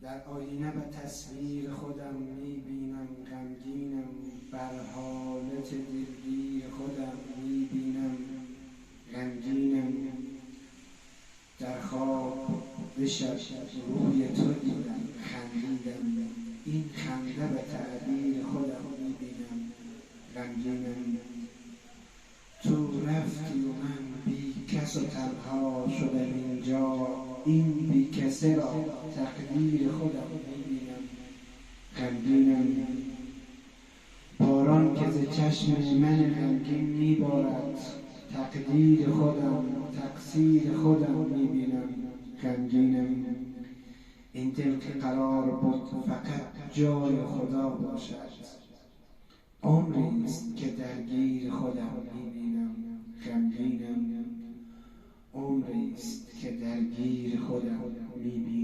در آینه و تصویر خودم میبینم غمگینم، بر حالت دلگیر خودم میبینم غمگینم. در خواب به شب روی تو دیدم خندیدم، این خنده به تعبیر خودم میبینم غمگینم. تو رفتی و من بی کس و تنها شدم اینجا، این بی کسه را تقدیر خودم میبینم غمگینم. باران که ز چشم من غمگین میبارد، تقدیر خودم تقصیر خودم میبینم غمگینم. این دل که قرار بود فقط جای خدا باشد، عمری است که درگیر خودم میبینم غمگینم. عمری است که درگیر خودم میبینم